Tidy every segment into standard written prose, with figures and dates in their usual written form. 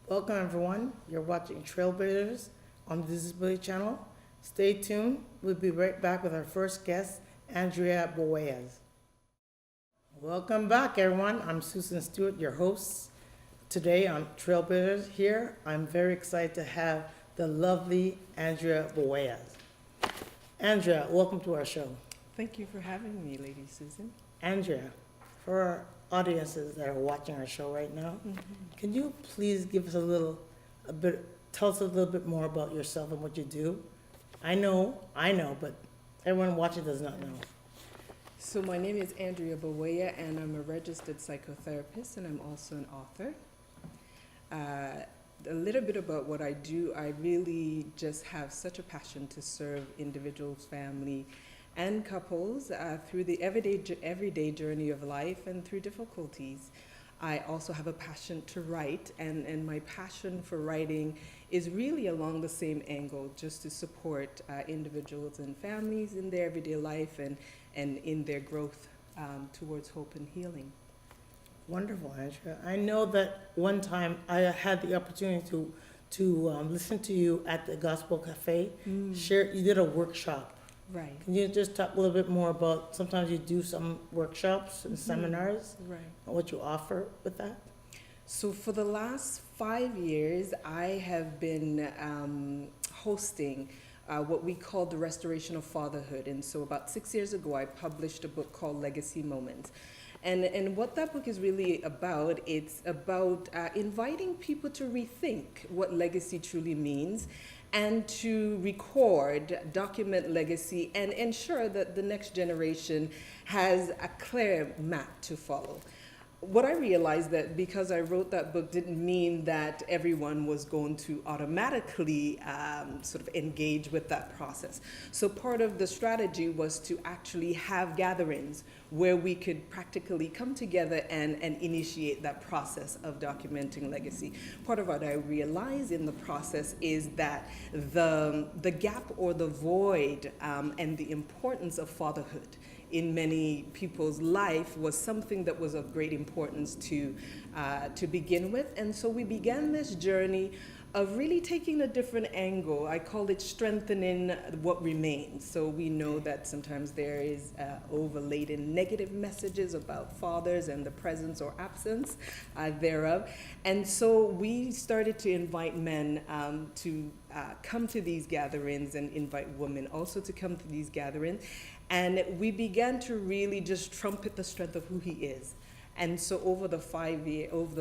Welcome everyone. You're watching Trailblazers on the Disability Channel. Stay tuned. We'll be right back with our first guest, Andrea Boweya. Welcome back everyone. I'm Susan Stewart, your host. Today on Trailblazers here, I'm very excited to have the lovely Andrea Boweya. Andrea, welcome to our show. Thank you for having me, Lady Susan. Andrea, for our audiences that are watching our show right now, can you please give us tell us a little bit more about yourself and what you do? I know, but everyone watching does not know. So my name is Andrea Boweya, and I'm a registered psychotherapist, and I'm also an author. A little bit about what I do. I really just have such a passion to serve individuals, family, and couples through the everyday journey of life and through difficulties. I also have a passion to write, and my passion for writing is really along the same angle, just to support individuals and families in their everyday life and in their growth towards hope and healing. Wonderful, Andrea. I know that one time I had the opportunity to listen to you at the Gospel Cafe. You did a workshop. Right. Can you just talk a little bit more about, sometimes you do some workshops and seminars, right, and what you offer with that? So for the last 5 years, I have been hosting what we call the Restoration of Fatherhood. And so about 6 years ago, I published a book called Legacy Moments. And what that book is really about, it's about inviting people to rethink what legacy truly means, and to record, document legacy, and ensure that the next generation has a clear map to follow. What I realized that because I wrote that book didn't mean that everyone was going to automatically sort of engage with that process. So part of the strategy was to actually have gatherings where we could practically come together and initiate that process of documenting legacy. Part of what I realized in the process is that the gap or the void and the importance of fatherhood in many people's life was something that was of great importance to begin with. And so we began this journey of really taking a different angle. I call it strengthening what remains. So we know that sometimes there is overlaid in negative messages about fathers and the presence or absence thereof. And so we started to invite men to come to these gatherings, and invite women also to come to these gatherings. And we began to really just trumpet the strength of who he is. And so over the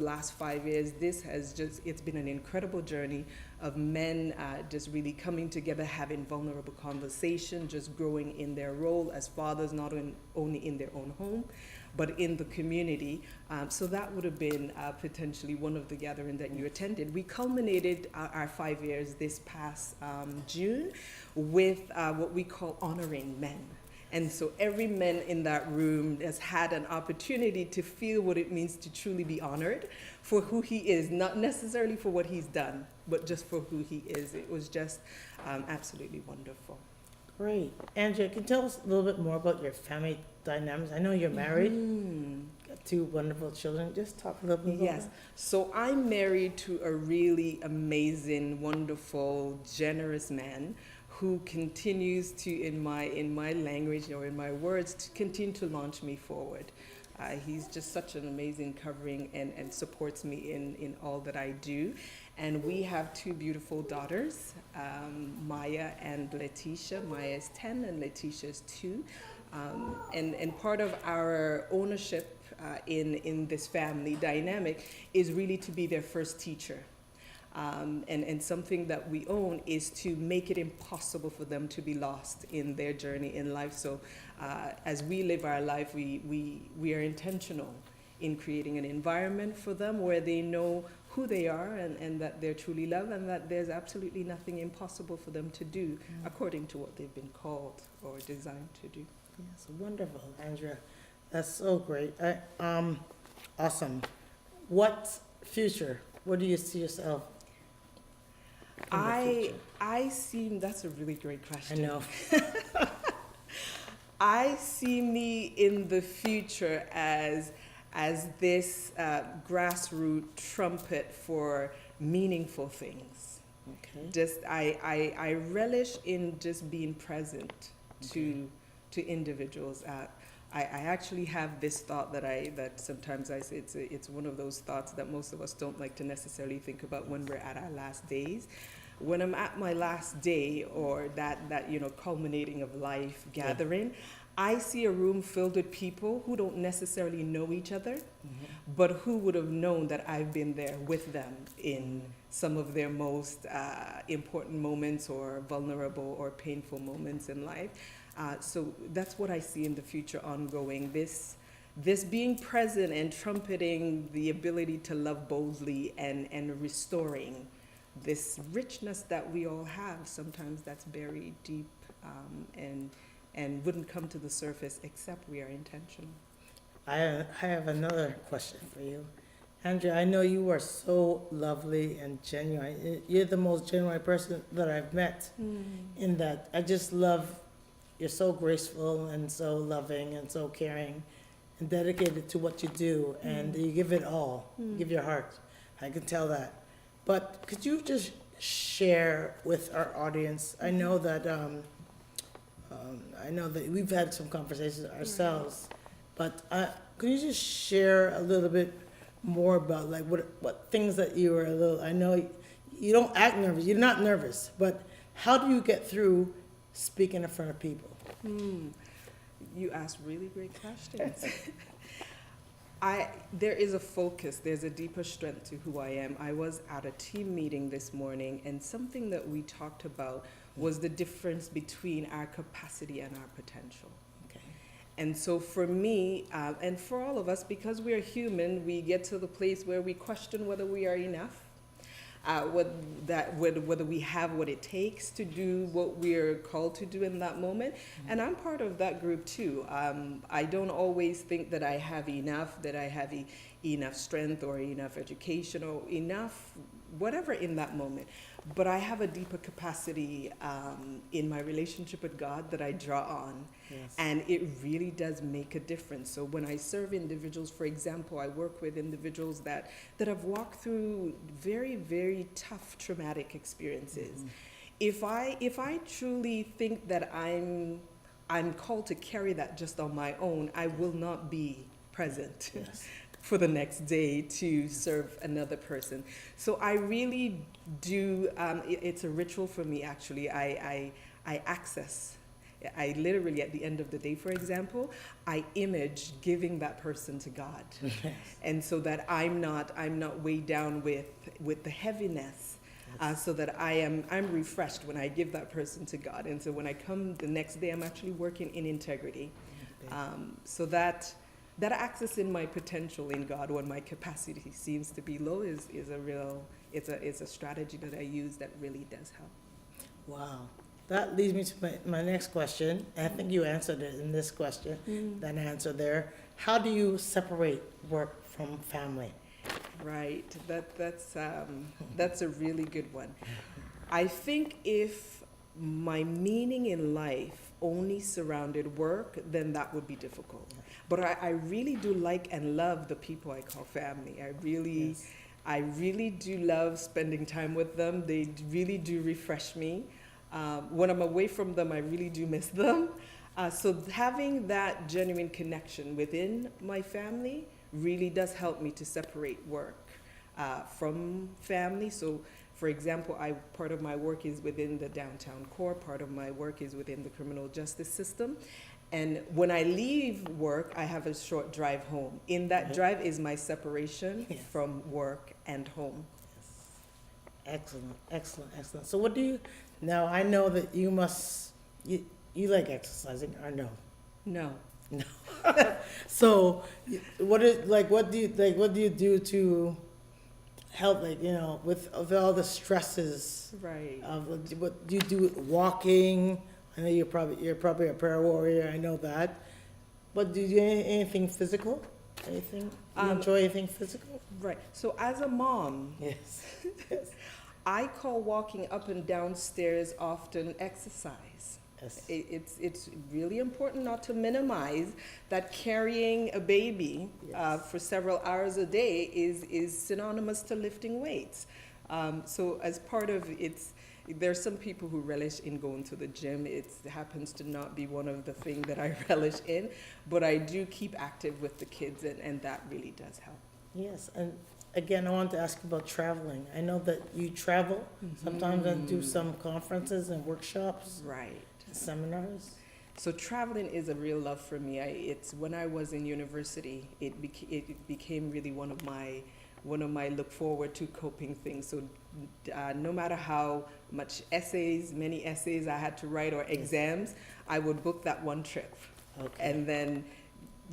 last 5 years, it's been an incredible journey of men just really coming together, having vulnerable conversation, just growing in their role as fathers, not only in their own home, but in the community. So that would have been potentially one of the gatherings that you attended. We culminated our 5 years this past June with what we call honoring men. And so every man in that room has had an opportunity to feel what it means to truly be honored for who he is, not necessarily for what he's done, but just for who he is. It was just absolutely wonderful. Great. Andrea, can you tell us a little bit more about your family dynamics? I know you're married, got 2 wonderful children. Just talk a little bit about Yes. that. So I'm married to a really amazing, wonderful, generous man who continues to, in my language or in my words, to continue to launch me forward. He's just such an amazing covering and supports me in all that I do. And we have 2 beautiful daughters, Maya and Letitia. Maya is 10 and Letitia is 2. And part of our ownership in this family dynamic is really to be their first teacher. And something that we own is to make it impossible for them to be lost in their journey in life. So as we live our life, we are intentional in creating an environment for them where they know who they are, and that they're truly loved, and that there's absolutely nothing impossible for them to do according to what they've been called or designed to do. Yes, wonderful, Andrea. That's so great. Awesome. What future? What do you see yourself in the future? That's a really great question. I know. I see me in the future as as this grassroots trumpet for meaningful things. Okay. Just I relish in just being present to individuals. I actually have this thought that sometimes I say it's one of those thoughts that most of us don't like to necessarily think about when we're at our last days. When I'm at my last day, or that culminating of life gathering, I see a room filled with people who don't necessarily know each other, but who would have known that I've been there with them in some of their most important moments, or vulnerable or painful moments in life. So that's what I see in the future ongoing. This being present and trumpeting the ability to love boldly, and restoring this richness that we all have, sometimes that's buried deep, and wouldn't come to the surface except we are intentional. I have another question for you. Andrea, I know you are so lovely and genuine. You're the most genuine person that I've met, in that I just love, you're so graceful and so loving and so caring and dedicated to what you do, and you give it all, give your heart. I can tell that. But could you just share with our audience, I know that we've had some conversations ourselves, but could you just share a little bit more about like what things that you were a little, I know you don't act nervous, you're not nervous, but how do you get through speaking in front of people? You ask really great questions. There is a focus, there's a deeper strength to who I am. I was at a team meeting this morning, and something that we talked about was the difference between our capacity and our potential. Okay. And so for me, and for all of us, because we are human, we get to the place where we question whether we are enough, whether we have what it takes to do what we're called to do in that moment. And I'm part of that group too. I don't always think that I have enough, that I have enough strength or enough education or enough whatever in that moment. But I have a deeper capacity in my relationship with God that I draw on. Yes. And it really does make a difference. So when I serve individuals, for example, I work with individuals that have walked through very, very tough traumatic experiences. If I truly think that I'm called to carry that just on my own, I will not be present. Yes. For the next day to serve another person. So I really do, it's a ritual for me actually. I literally at the end of the day, for example, I image giving that person to God. Yes. And so that I'm not weighed down with the heaviness. So that I'm refreshed when I give that person to God. And so when I come the next day, I'm actually working in integrity. So that access in my potential in God when my capacity seems to be low is a real, it's a strategy that I use that really does help. Wow. That leads me to my next question. I think you answered it in this question, that answer there. How do you separate work from family? Right, that's a really good one. I think if my meaning in life only surrounded work, then that would be difficult. But I really do like and love the people I call family. I really do love spending time with them. They really do refresh me. When I'm away from them, I really do miss them. So having that genuine connection within my family really does help me to separate work from family. So for example, part of my work is within the downtown core, part of my work is within the criminal justice system. And when I leave work, I have a short drive home. In that drive is my separation from work and home. Excellent, excellent, excellent. So what do you, now I know that you like exercising, or no? No. No. So what do you do to help, with all the stresses? Right. What do you do? Walking? I know you're probably a prayer warrior. I know that. But do you do anything physical? Anything? Do you enjoy anything physical? Right. So as a mom, Yes. I call walking up and down stairs often exercise. Yes. It's really important not to minimize that carrying a baby Yes. for several hours a day is synonymous to lifting weights. So as part of there's some people who relish in going to the gym. It happens to not be one of the things that I relish in, but I do keep active with the kids, and that really does help. Yes, and again, I wanted to ask about traveling. I know that you travel sometimes and do some conferences and workshops, Right. and seminars. So traveling is a real love for me. It's when I was in university, it became really one of my look forward to coping things. So no matter how many essays I had to write or exams, I would book that one trip. Okay. And then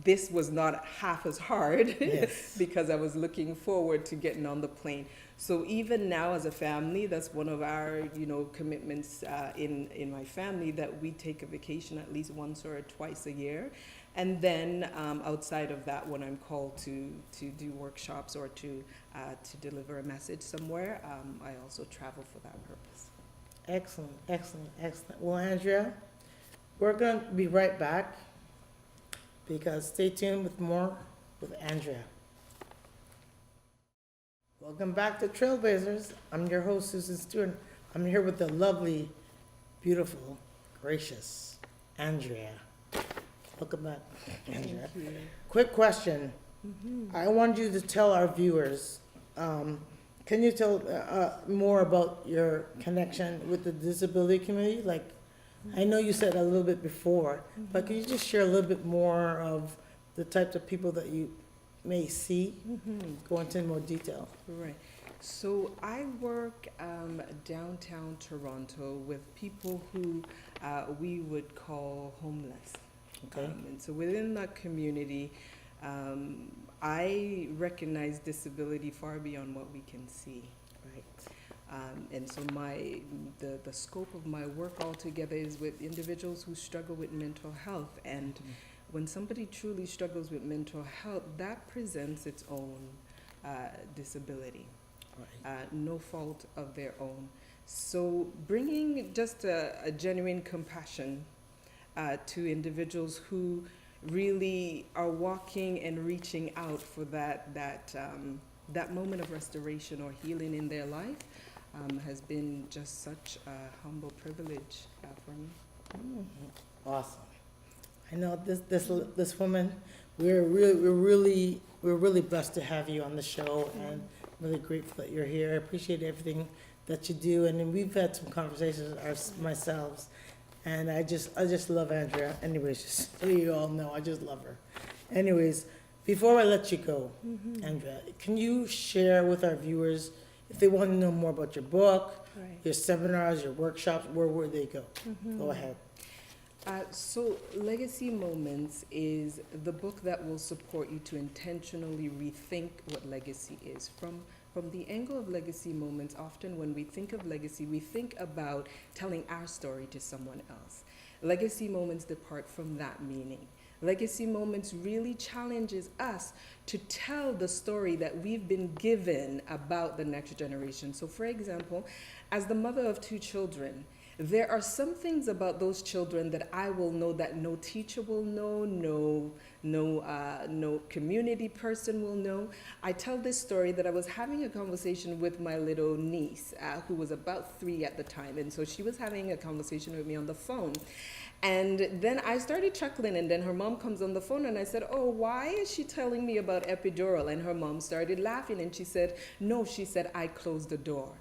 this was not half as hard Yes. because I was looking forward to getting on the plane. So even now as a family, that's one of our, commitments in my family, that we take a vacation at least once or twice a year. And then outside of that, when I'm called to do workshops or to deliver a message somewhere, I also travel for that purpose. Excellent, excellent, excellent. Well, Andrea, we're going to be right back, because stay tuned with more with Andrea. Welcome back to Trailblazers. I'm your host, Susan Stewart. I'm here with the lovely, beautiful, gracious Andrea. Welcome back, Andrea. Thank you. Quick question. I want you to tell our viewers, can you tell more about your connection with the disability community? Like, I know you said a little bit before, but can you just share a little bit more of the types of people that you may see? Go into more detail. Right. So I work downtown Toronto with people who we would call homeless. Okay. And so within that community, I recognize disability far beyond what we can see. Right. And so the scope of my work altogether is with individuals who struggle with mental health. And when somebody truly struggles with mental health, that presents its own disability, Right. no fault of their own. So bringing just a genuine compassion to individuals who really are walking and reaching out for that moment of restoration or healing in their life has been just such a humble privilege for me. Awesome. I know this woman. We're really blessed to have you on the show, and really grateful that you're here. I appreciate everything that you do, and then we've had some conversations myself, and I just love Andrea. Anyways, just so you all know, I just love her. Anyways, before I let you go, Andrea, can you share with our viewers, if they want to know more about your book, Right. your seminars, your workshops, where would they go? Go ahead. So Legacy Moments is the book that will support you to intentionally rethink what legacy is. From the angle of Legacy Moments, often when we think of legacy, we think about telling our story to someone else. Legacy Moments depart from that meaning. Legacy Moments really challenges us to tell the story that we've been given about the next generation. So for example, as the mother of 2 children, there are some things about those children that I will know that no teacher will know, no community person will know. I tell this story that I was having a conversation with my little niece, who was about 3 at the time, and so she was having a conversation with me on the phone. And then I started chuckling, and then her mom comes on the phone, and I said, "Oh, why is she telling me about epidural?" And her mom started laughing, and she said, "No," she said, "I closed the door."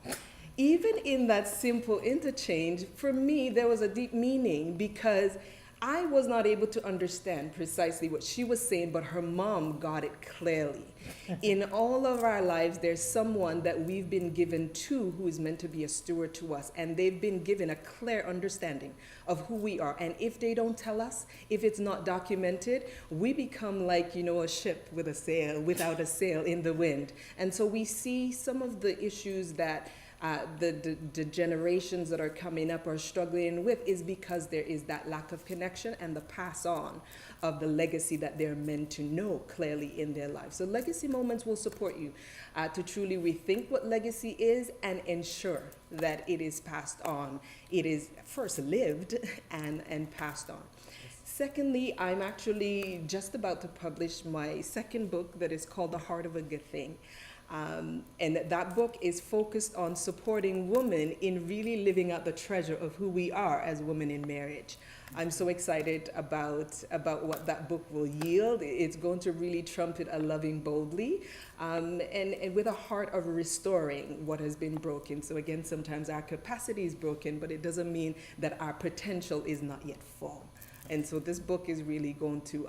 Even in that simple interchange, for me, there was a deep meaning, because I was not able to understand precisely what she was saying, but her mom got it clearly. In all of our lives, there's someone that we've been given to who is meant to be a steward to us, and they've been given a clear understanding of who we are. And if they don't tell us, if it's not documented, we become like, a ship with a sail, without a sail in the wind. And so we see some of the issues that the generations that are coming up are struggling with is because there is that lack of connection and the pass on of the legacy that they're meant to know clearly in their life. So legacy moments will support you to truly rethink what legacy is and ensure that it is passed on. It is first lived and passed on. Secondly, I'm actually just about to publish my second book that is called The Heart of a Good Thing. And that book is focused on supporting women in really living out the treasure of who we are as women in marriage. I'm so excited about what that book will yield. It's going to really trumpet a loving boldly, and with a heart of restoring what has been broken. So again, sometimes our capacity is broken, but it doesn't mean that our potential is not yet full. And so this book is really going to,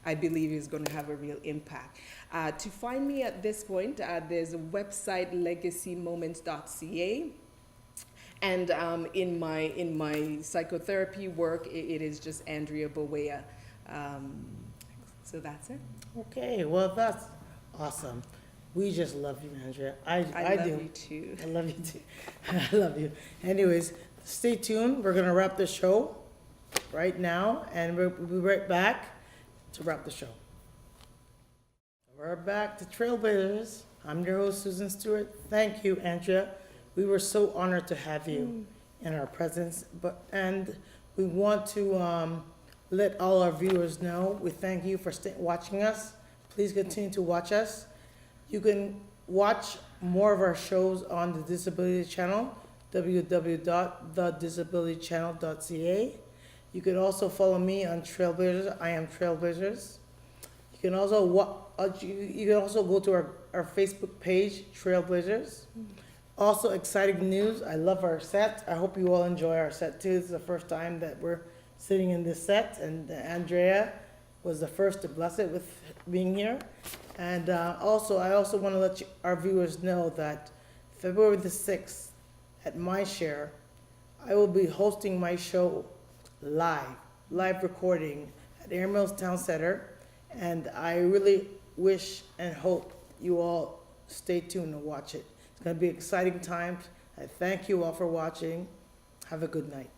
I believe, is going to have a real impact. To find me at this point, there's a website, legacymoments.ca. And in my psychotherapy work, it is just Andrea Boweya. So that's it. Okay, well, that's awesome. We just love you, Andrea. I love do. you too. I love you too. I love you. Anyways, stay tuned. We're going to wrap the show right now, and we'll be right back to wrap the show. We're back to Trailblazers. I'm your host, Susan Stewart. Thank you, Andrea. We were so honored to have you in our presence, and we want to let all our viewers know we thank you for watching us. Please continue to watch us. You can watch more of our shows on the Disability Channel, www.thedisabilitychannel.ca. You can also follow me on Trailblazers. I am Trailblazers. You can also go to our Facebook page, Trailblazers. Also, exciting news. I love our set. I hope you all enjoy our set too. This is the first time that we're sitting in this set, and Andrea was the first to bless it with being here. And I also want to let our viewers know that February the 6th at my share, I will be hosting my show live recording at Air Mills Town Center, and I really wish and hope you all stay tuned and watch it. It's going to be exciting times. I thank you all for watching. Have a good night.